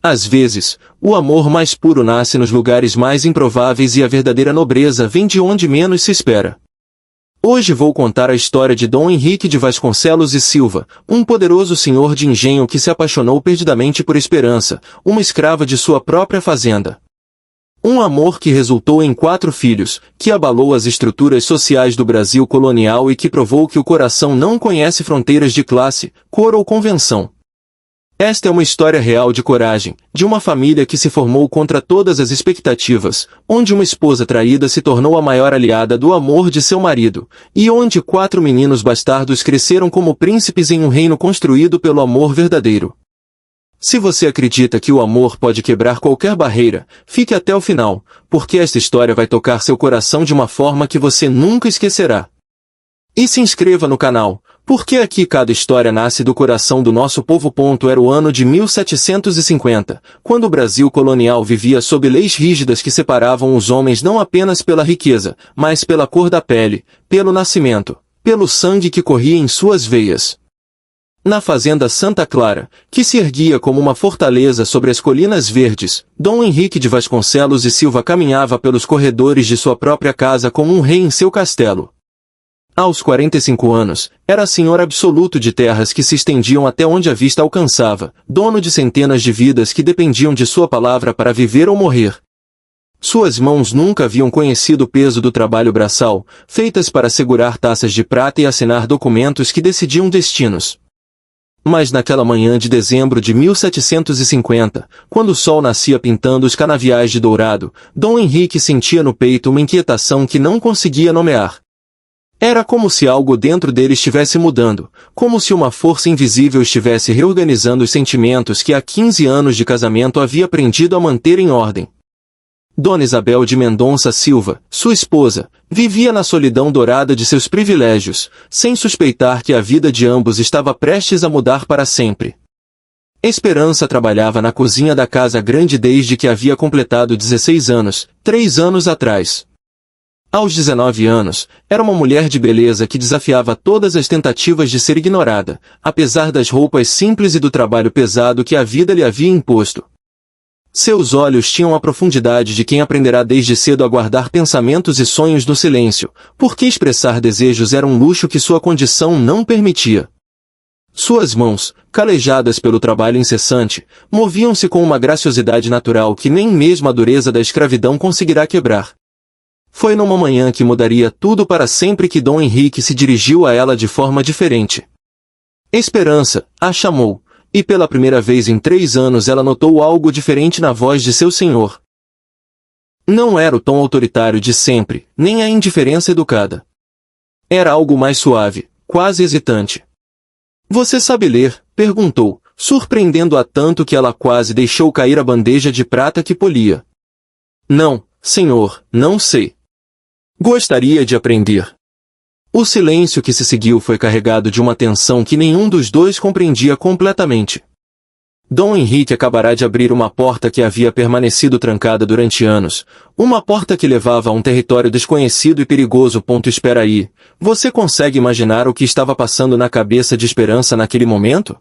Às vezes, o amor mais puro nasce nos lugares mais improváveis e a verdadeira nobreza vem de onde menos se espera. Hoje vou contar a história de Dom Henrique de Vasconcelos e Silva, um poderoso senhor de engenho que se apaixonou perdidamente por Esperança, uma escrava de sua própria fazenda. Um amor que resultou em 4 filhos, que abalou as estruturas sociais do Brasil colonial e que provou que o coração não conhece fronteiras de classe, cor ou convenção. Esta é uma história real de coragem, de uma família que se formou contra todas as expectativas, onde uma esposa traída se tornou a maior aliada do amor de seu marido, e onde 4 meninos bastardos cresceram como príncipes em um reino construído pelo amor verdadeiro. Se você acredita que o amor pode quebrar qualquer barreira, fique até o final, porque esta história vai tocar seu coração de uma forma que você nunca esquecerá. E se inscreva no canal, porque aqui cada história nasce do coração do nosso povo. Era o ano de 1750, quando o Brasil colonial vivia sob leis rígidas que separavam os homens não apenas pela riqueza, mas pela cor da pele, pelo nascimento, pelo sangue que corria em suas veias. Na fazenda Santa Clara, que se erguia como uma fortaleza sobre as colinas verdes, Dom Henrique de Vasconcelos e Silva caminhava pelos corredores de sua própria casa como um rei em seu castelo. Aos 45 anos, era senhor absoluto de terras que se estendiam até onde a vista alcançava, dono de centenas de vidas que dependiam de sua palavra para viver ou morrer. Suas mãos nunca haviam conhecido o peso do trabalho braçal, feitas para segurar taças de prata e assinar documentos que decidiam destinos. Mas naquela manhã de dezembro de 1750, quando o sol nascia pintando os canaviais de dourado, Dom Henrique sentia no peito uma inquietação que não conseguia nomear. Era como se algo dentro dele estivesse mudando, como se uma força invisível estivesse reorganizando os sentimentos que há 15 anos de casamento havia aprendido a manter em ordem. Dona Isabel de Mendonça Silva, sua esposa, vivia na solidão dourada de seus privilégios, sem suspeitar que a vida de ambos estava prestes a mudar para sempre. Esperança trabalhava na cozinha da casa grande desde que havia completado 16 anos, 3 anos atrás. Aos 19 anos, era uma mulher de beleza que desafiava todas as tentativas de ser ignorada, apesar das roupas simples e do trabalho pesado que a vida lhe havia imposto. Seus olhos tinham a profundidade de quem aprenderá desde cedo a guardar pensamentos e sonhos no silêncio, porque expressar desejos era um luxo que sua condição não permitia. Suas mãos, calejadas pelo trabalho incessante, moviam-se com uma graciosidade natural que nem mesmo a dureza da escravidão conseguirá quebrar. Foi numa manhã que mudaria tudo para sempre que Dom Henrique se dirigiu a ela de forma diferente. Esperança, a chamou, e pela primeira vez em 3 anos ela notou algo diferente na voz de seu senhor. Não era o tom autoritário de sempre, nem a indiferença educada. Era algo mais suave, quase hesitante. "Você sabe ler?", perguntou, surpreendendo-a tanto que ela quase deixou cair a bandeja de prata que polia. "Não, senhor, não sei. Gostaria de aprender." O silêncio que se seguiu foi carregado de uma tensão que nenhum dos dois compreendia completamente. Dom Henrique acabará de abrir uma porta que havia permanecido trancada durante anos, uma porta que levava a um território desconhecido e perigoso. Espera aí, você consegue imaginar o que estava passando na cabeça de Esperança naquele momento?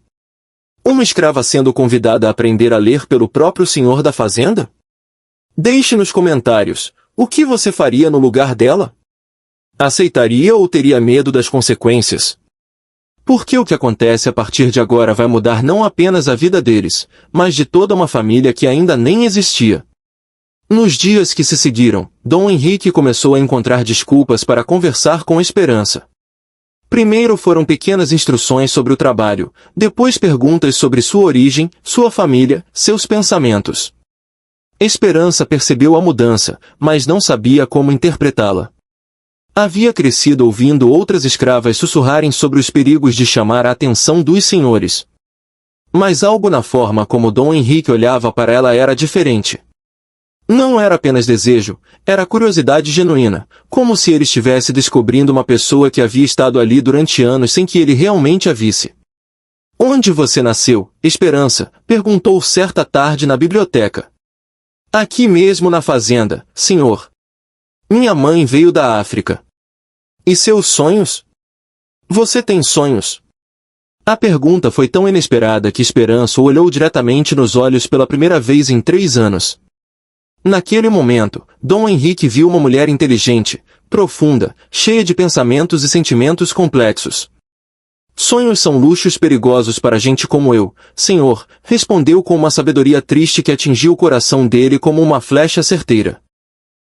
Uma escrava sendo convidada a aprender a ler pelo próprio senhor da fazenda? Deixe nos comentários, o que você faria no lugar dela? Aceitaria ou teria medo das consequências? Porque o que acontece a partir de agora vai mudar não apenas a vida deles, mas de toda uma família que ainda nem existia. Nos dias que se seguiram, Dom Henrique começou a encontrar desculpas para conversar com Esperança. Primeiro foram pequenas instruções sobre o trabalho, depois perguntas sobre sua origem, sua família, seus pensamentos. Esperança percebeu a mudança, mas não sabia como interpretá-la. Havia crescido ouvindo outras escravas sussurrarem sobre os perigos de chamar a atenção dos senhores. Mas algo na forma como Dom Henrique olhava para ela era diferente. Não era apenas desejo, era curiosidade genuína, como se ele estivesse descobrindo uma pessoa que havia estado ali durante anos sem que ele realmente a visse. "Onde você nasceu, Esperança?", perguntou certa tarde na biblioteca. "Aqui mesmo na fazenda, senhor. Minha mãe veio da África." "E seus sonhos? Você tem sonhos?" A pergunta foi tão inesperada que Esperança o olhou diretamente nos olhos pela primeira vez em 3 anos. Naquele momento, Dom Henrique viu uma mulher inteligente, profunda, cheia de pensamentos e sentimentos complexos. Sonhos são luxos perigosos para gente como eu, senhor, respondeu com uma sabedoria triste que atingiu o coração dele como uma flecha certeira.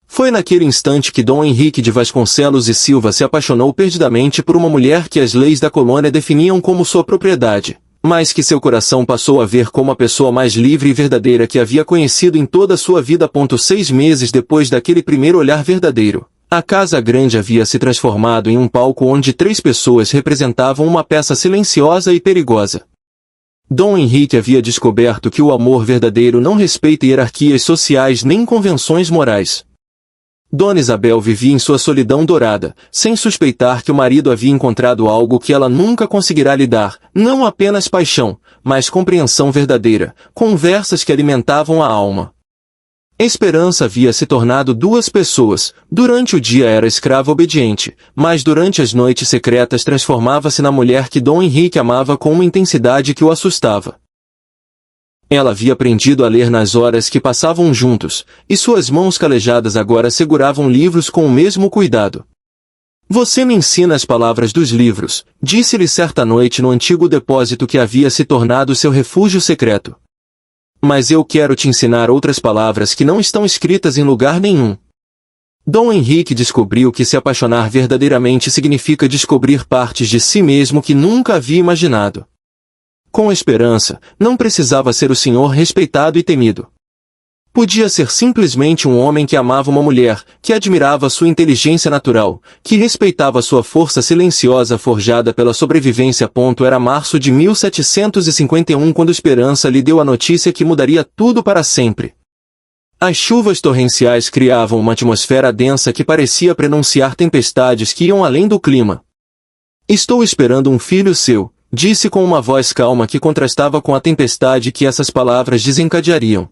Foi naquele instante que Dom Henrique de Vasconcelos e Silva se apaixonou perdidamente por uma mulher que as leis da colônia definiam como sua propriedade, mas que seu coração passou a ver como a pessoa mais livre e verdadeira que havia conhecido em toda a sua vida. 6 meses depois daquele primeiro olhar verdadeiro, a Casa Grande havia se transformado em um palco onde 3 pessoas representavam uma peça silenciosa e perigosa. Dom Henrique havia descoberto que o amor verdadeiro não respeita hierarquias sociais nem convenções morais. Dona Isabel vivia em sua solidão dourada, sem suspeitar que o marido havia encontrado algo que ela nunca conseguirá lhe dar, não apenas paixão, mas compreensão verdadeira, conversas que alimentavam a alma. Esperança havia se tornado 2 pessoas. Durante o dia era escrava obediente, mas durante as noites secretas transformava-se na mulher que Dom Henrique amava com uma intensidade que o assustava. Ela havia aprendido a ler nas horas que passavam juntos, e suas mãos calejadas agora seguravam livros com o mesmo cuidado. Você me ensina as palavras dos livros, disse-lhe certa noite no antigo depósito que havia se tornado seu refúgio secreto. Mas eu quero te ensinar outras palavras que não estão escritas em lugar nenhum. Dom Henrique descobriu que se apaixonar verdadeiramente significa descobrir partes de si mesmo que nunca havia imaginado. Com Esperança, não precisava ser o senhor respeitado e temido. Podia ser simplesmente um homem que amava uma mulher, que admirava sua inteligência natural, que respeitava sua força silenciosa forjada pela sobrevivência. Era março de 1751 quando Esperança lhe deu a notícia que mudaria tudo para sempre. As chuvas torrenciais criavam uma atmosfera densa que parecia prenunciar tempestades que iam além do clima. Estou esperando um filho seu, disse com uma voz calma que contrastava com a tempestade que essas palavras desencadeariam.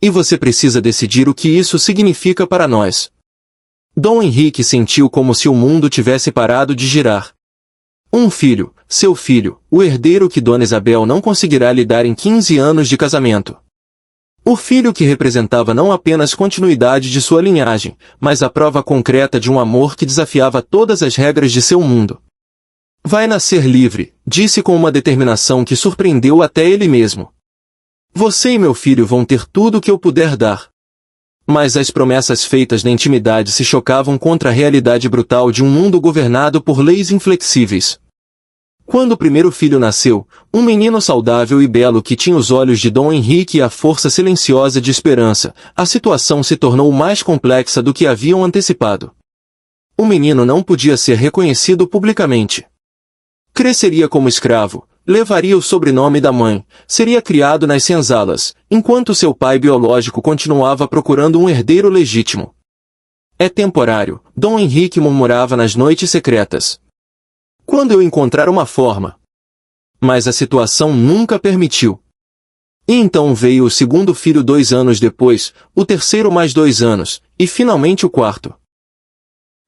E você precisa decidir o que isso significa para nós. Dom Henrique sentiu como se o mundo tivesse parado de girar. Um filho, seu filho, o herdeiro que Dona Isabel não conseguirá lhe dar em 15 anos de casamento. O filho que representava não apenas continuidade de sua linhagem, mas a prova concreta de um amor que desafiava todas as regras de seu mundo. Vai nascer livre, disse com uma determinação que surpreendeu até ele mesmo. Você e meu filho vão ter tudo o que eu puder dar. Mas as promessas feitas na intimidade se chocavam contra a realidade brutal de um mundo governado por leis inflexíveis. Quando o primeiro filho nasceu, um menino saudável e belo que tinha os olhos de Dom Henrique e a força silenciosa de Esperança, a situação se tornou mais complexa do que haviam antecipado. O menino não podia ser reconhecido publicamente. Cresceria como escravo, levaria o sobrenome da mãe, seria criado nas senzalas, enquanto seu pai biológico continuava procurando um herdeiro legítimo. É temporário, Dom Henrique murmurava nas noites secretas. Quando eu encontrar uma forma. Mas a situação nunca permitiu. E então veio o segundo filho 2 anos depois, o terceiro mais 2 anos, e finalmente o quarto.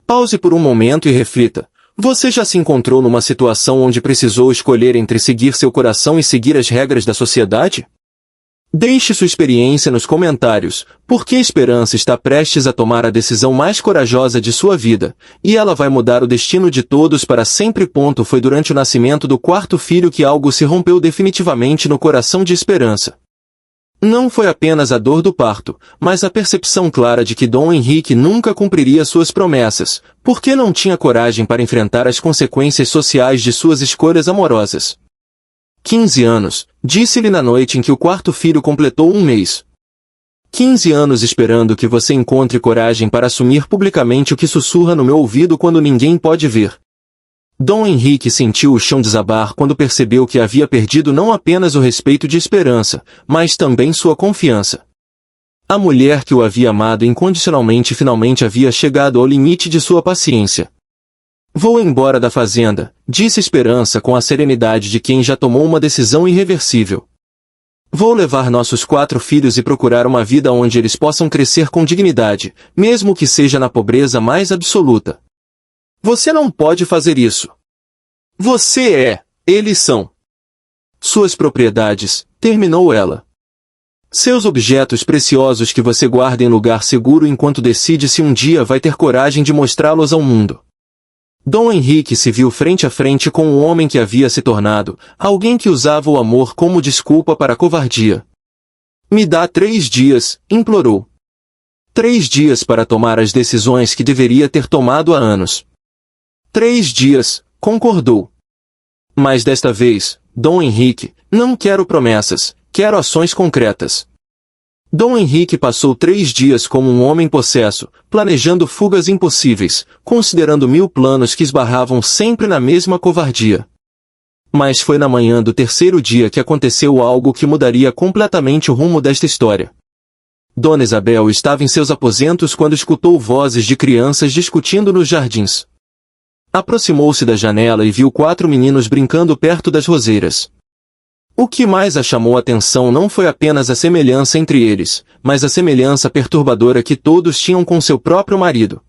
Pause por um momento e reflita. Você já se encontrou numa situação onde precisou escolher entre seguir seu coração e seguir as regras da sociedade? Deixe sua experiência nos comentários, porque a Esperança está prestes a tomar a decisão mais corajosa de sua vida, e ela vai mudar o destino de todos para sempre. Foi durante o nascimento do quarto filho que algo se rompeu definitivamente no coração de Esperança. Não foi apenas a dor do parto, mas a percepção clara de que Dom Henrique nunca cumpriria suas promessas, porque não tinha coragem para enfrentar as consequências sociais de suas escolhas amorosas. 15 anos, disse-lhe na noite em que o quarto filho completou 1 mês. 15 anos esperando que você encontre coragem para assumir publicamente o que sussurra no meu ouvido quando ninguém pode ver. Dom Henrique sentiu o chão desabar quando percebeu que havia perdido não apenas o respeito de Esperança, mas também sua confiança. A mulher que o havia amado incondicionalmente finalmente havia chegado ao limite de sua paciência. Vou embora da fazenda, disse Esperança com a serenidade de quem já tomou uma decisão irreversível. Vou levar nossos 4 filhos e procurar uma vida onde eles possam crescer com dignidade, mesmo que seja na pobreza mais absoluta. Você não pode fazer isso. Você é Eles são suas propriedades, terminou ela. Seus objetos preciosos que você guarda em lugar seguro enquanto decide se um dia vai ter coragem de mostrá-los ao mundo. Dom Henrique se viu frente a frente com o homem que havia se tornado, alguém que usava o amor como desculpa para a covardia. Me dá 3 dias, implorou. 3 dias para tomar as decisões que deveria ter tomado há anos. 3 dias, concordou. Mas desta vez, Dom Henrique, não quero promessas, quero ações concretas. Dom Henrique passou 3 dias como um homem possesso, planejando fugas impossíveis, considerando 1000 planos que esbarravam sempre na mesma covardia. Mas foi na manhã do 3º dia que aconteceu algo que mudaria completamente o rumo desta história. Dona Isabel estava em seus aposentos quando escutou vozes de crianças discutindo nos jardins. Aproximou-se da janela e viu 4 meninos brincando perto das roseiras. O que mais a chamou a atenção não foi apenas a semelhança entre eles, mas a semelhança perturbadora que todos tinham com seu próprio marido.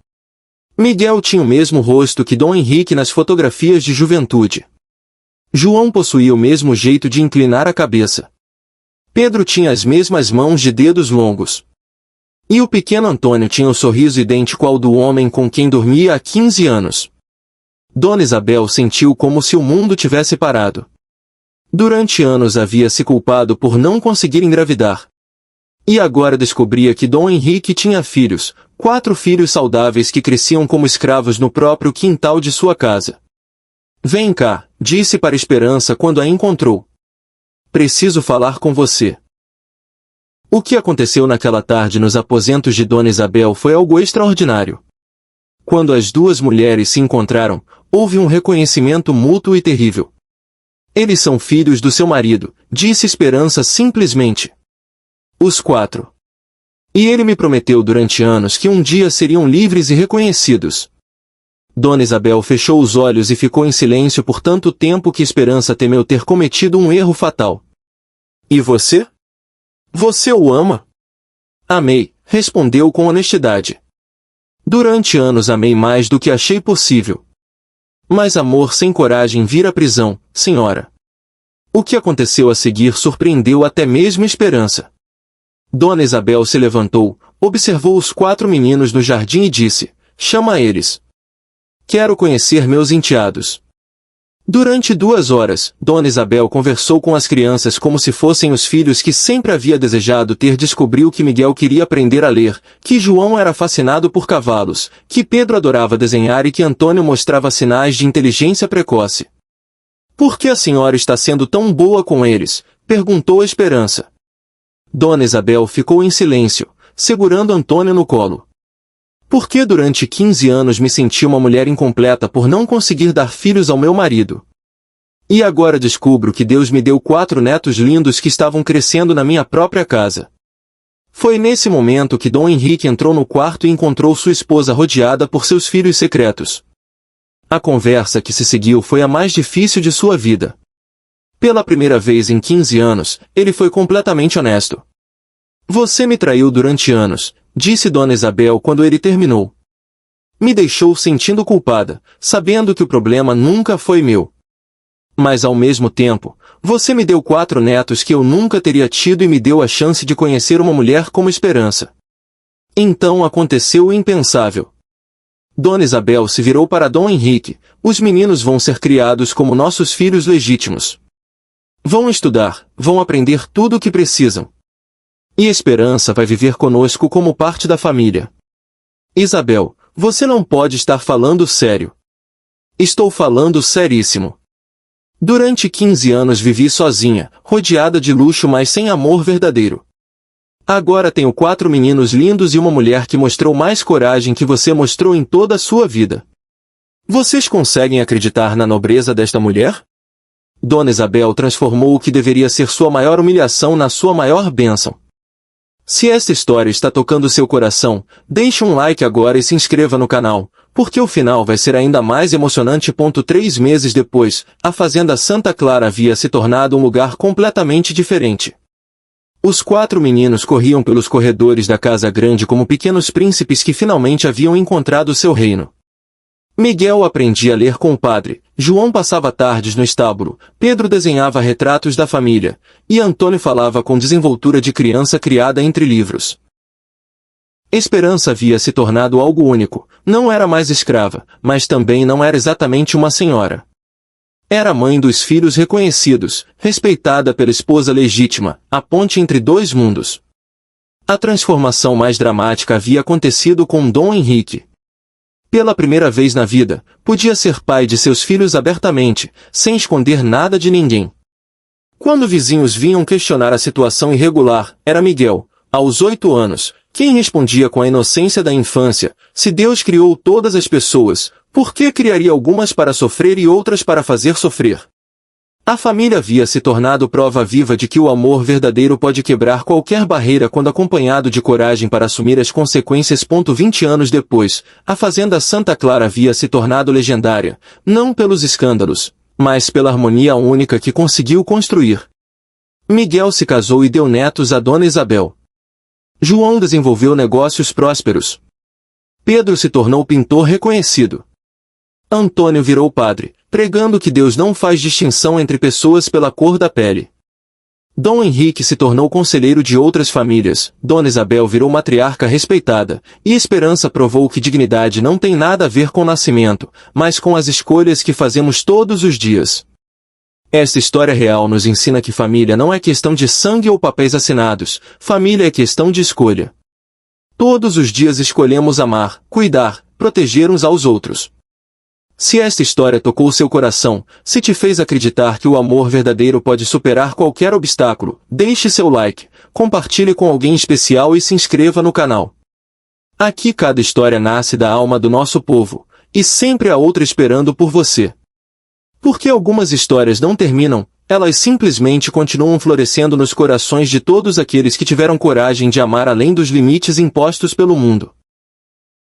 Miguel tinha o mesmo rosto que Dom Henrique nas fotografias de juventude. João possuía o mesmo jeito de inclinar a cabeça. Pedro tinha as mesmas mãos de dedos longos. E o pequeno Antônio tinha o sorriso idêntico ao do homem com quem dormia há 15 anos. Dona Isabel sentiu como se o mundo tivesse parado. Durante anos havia se culpado por não conseguir engravidar. E agora descobria que Dom Henrique tinha filhos, 4 filhos saudáveis que cresciam como escravos no próprio quintal de sua casa. Vem cá, disse para Esperança quando a encontrou. Preciso falar com você. O que aconteceu naquela tarde nos aposentos de Dona Isabel foi algo extraordinário. Quando as 2 mulheres se encontraram, houve um reconhecimento mútuo e terrível. Eles são filhos do seu marido, disse Esperança simplesmente. Os 4. E ele me prometeu durante anos que um dia seriam livres e reconhecidos. Dona Isabel fechou os olhos e ficou em silêncio por tanto tempo que Esperança temeu ter cometido um erro fatal. E você? Você o ama? Amei, respondeu com honestidade. Durante anos amei mais do que achei possível. Mas amor sem coragem vira prisão, senhora. O que aconteceu a seguir surpreendeu até mesmo Esperança. Dona Isabel se levantou, observou os 4 meninos no jardim e disse, chama eles. Quero conhecer meus enteados. Durante 2 horas, Dona Isabel conversou com as crianças como se fossem os filhos que sempre havia desejado ter. Descobriu que Miguel queria aprender a ler, que João era fascinado por cavalos, que Pedro adorava desenhar e que Antônio mostrava sinais de inteligência precoce. Por que a senhora está sendo tão boa com eles? Perguntou Esperança. Dona Isabel ficou em silêncio, segurando Antônio no colo. Porque durante 15 anos me senti uma mulher incompleta por não conseguir dar filhos ao meu marido. E agora descubro que Deus me deu 4 netos lindos que estavam crescendo na minha própria casa. Foi nesse momento que Dom Henrique entrou no quarto e encontrou sua esposa rodeada por seus filhos secretos. A conversa que se seguiu foi a mais difícil de sua vida. Pela primeira vez em 15 anos, ele foi completamente honesto. Você me traiu durante anos, disse Dona Isabel quando ele terminou. Me deixou sentindo culpada, sabendo que o problema nunca foi meu. Mas ao mesmo tempo, você me deu 4 netos que eu nunca teria tido e me deu a chance de conhecer uma mulher como Esperança. Então aconteceu o impensável. Dona Isabel se virou para Dom Henrique, os meninos vão ser criados como nossos filhos legítimos. Vão estudar, vão aprender tudo o que precisam. E Esperança vai viver conosco como parte da família. Isabel, você não pode estar falando sério. Estou falando seríssimo. Durante 15 anos vivi sozinha, rodeada de luxo mas sem amor verdadeiro. Agora tenho 4 meninos lindos e uma mulher que mostrou mais coragem que você mostrou em toda a sua vida. Vocês conseguem acreditar na nobreza desta mulher? Dona Isabel transformou o que deveria ser sua maior humilhação na sua maior bênção. Se esta história está tocando seu coração, deixe um like agora e se inscreva no canal, porque o final vai ser ainda mais emocionante. 3 meses depois, a fazenda Santa Clara havia se tornado um lugar completamente diferente. Os 4 meninos corriam pelos corredores da casa grande como pequenos príncipes que finalmente haviam encontrado seu reino. Miguel aprendia a ler com o padre, João passava tardes no estábulo, Pedro desenhava retratos da família, e Antônio falava com desenvoltura de criança criada entre livros. Esperança havia se tornado algo único, não era mais escrava, mas também não era exatamente uma senhora. Era mãe dos filhos reconhecidos, respeitada pela esposa legítima, a ponte entre dois mundos. A transformação mais dramática havia acontecido com Dom Henrique. Pela primeira vez na vida, podia ser pai de seus filhos abertamente, sem esconder nada de ninguém. Quando vizinhos vinham questionar a situação irregular, era Miguel, aos 8 anos, quem respondia com a inocência da infância: se Deus criou todas as pessoas, por que criaria algumas para sofrer e outras para fazer sofrer? A família havia se tornado prova viva de que o amor verdadeiro pode quebrar qualquer barreira quando acompanhado de coragem para assumir as consequências. 20 anos depois, a fazenda Santa Clara havia se tornado legendária, não pelos escândalos, mas pela harmonia única que conseguiu construir. Miguel se casou e deu netos a Dona Isabel. João desenvolveu negócios prósperos. Pedro se tornou pintor reconhecido. Antônio virou padre, pregando que Deus não faz distinção entre pessoas pela cor da pele. Dom Henrique se tornou conselheiro de outras famílias, Dona Isabel virou matriarca respeitada, e Esperança provou que dignidade não tem nada a ver com o nascimento, mas com as escolhas que fazemos todos os dias. Esta história real nos ensina que família não é questão de sangue ou papéis assinados, família é questão de escolha. Todos os dias escolhemos amar, cuidar, proteger uns aos outros. Se esta história tocou seu coração, se te fez acreditar que o amor verdadeiro pode superar qualquer obstáculo, deixe seu like, compartilhe com alguém especial e se inscreva no canal. Aqui cada história nasce da alma do nosso povo, e sempre há outra esperando por você. Porque algumas histórias não terminam, elas simplesmente continuam florescendo nos corações de todos aqueles que tiveram coragem de amar além dos limites impostos pelo mundo.